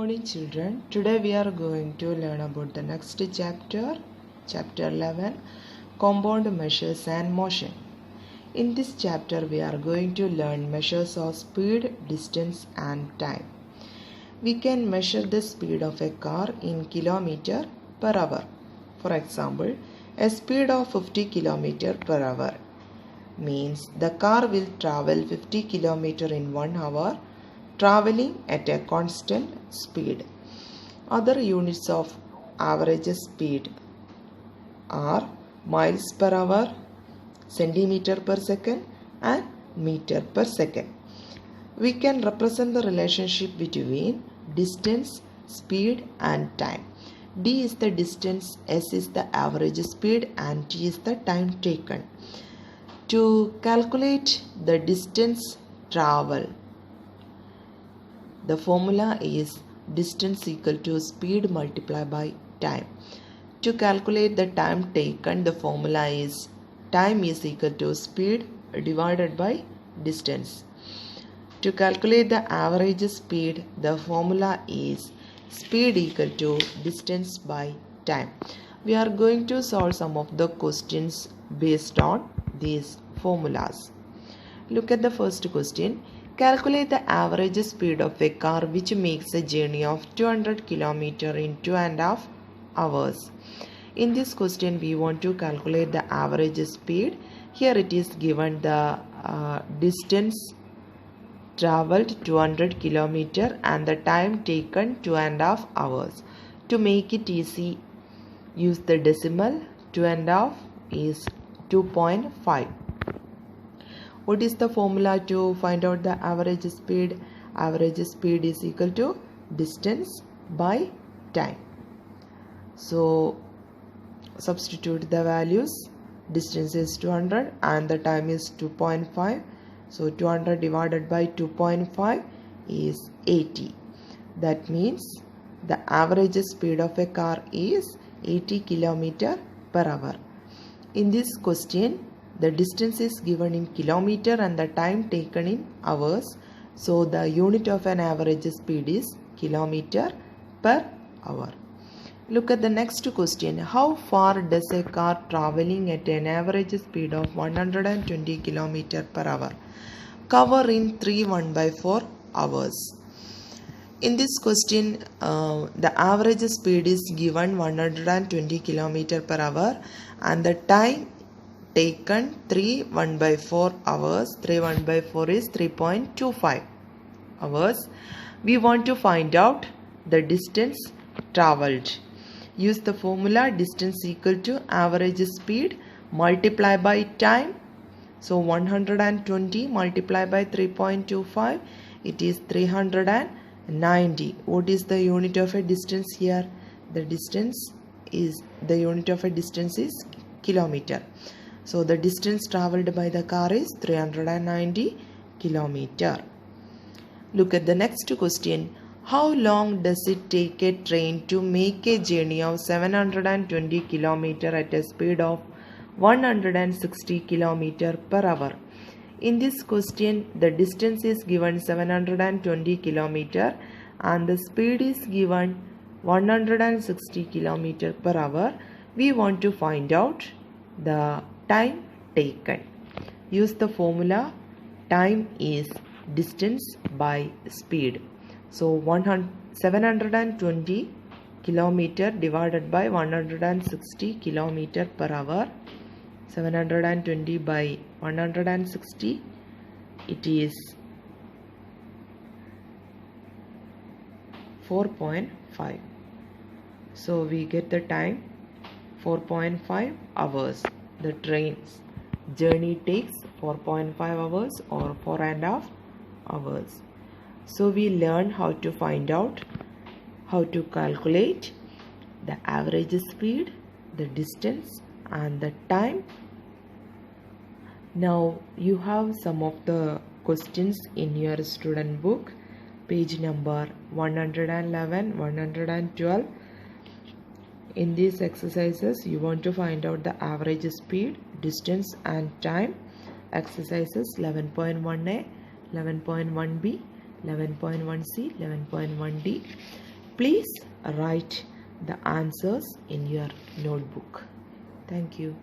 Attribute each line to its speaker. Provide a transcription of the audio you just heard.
Speaker 1: Morning children. Today we are going to learn about the next chapter, chapter 11, compound measures and motion. In this chapter we are going to learn measures of speed, distance and time. We can measure the speed of a car in kilometer per hour. For example, a speed of 50 kilometer per hour means the car will travel 50 kilometer in 1 hour, traveling at a constant speed. Other units of average speed are miles per hour, centimeter per second and meter per second. We can represent the relationship between distance, speed and time. D is the distance, S is the average speed and T is the time taken. To calculate the distance traveled, the formula is distance equal to speed multiplied by time. To calculate the time taken, the formula is time is equal to speed divided by distance. To calculate the average speed, the formula is speed equal to distance by time. We are going to solve some of the questions based on these formulas. Look at the first question. Calculate the average speed of a car which makes a journey of 200 km in 2.5 hours. In this question, we want to calculate the average speed. Here it is given the distance traveled 200 km and the time taken 2.5 hours. To make it easy, use the decimal. 2.5 is 2.5. What is the formula to find out the average speed? Average speed is equal to distance by time. So substitute the values. Distance is 200 and the time is 2.5. So 200 divided by 2.5 is 80. That means the average speed of a car is 80 km per hour. In this question, the distance is given in kilometer and the time taken in hours. So the unit of an average speed is kilometer per hour. Look at the next question. How far does a car traveling at an average speed of 120 km per hour cover in 3 1/4 hours? In this question, the average speed is given 120 km per hour and the time taken 3 1/4 hours. 3 1/4 is 3.25 hours. We want to find out the distance traveled. Use the formula distance equal to average speed multiplied by time. So 120 multiplied by 3.25, it is 390. What is the unit of a distance here? The unit of a distance is kilometer. So the distance traveled by the car is 390 km. Look at the next question. How long does it take a train to make a journey of 720 km at a speed of 160 km per hour? In this question, the distance is given 720 km and the speed is given 160 km per hour. We want to find out the time taken. Use the formula time is distance by speed. So 720 km divided by 160 km per hour. 720 by 160, it is 4.5. So we get the time 4.5 hours. The train's journey takes 4.5 hours or 4.5 hours. So we learn how to find out, how to calculate the average speed, the distance and the time. Now you have some of the questions in your student book, page number 111, 112. In these exercises, you want to find out the average speed, distance and time. Exercises 11.1a, 11.1b, 11.1c, 11.1d. Please write the answers in your notebook. Thank you.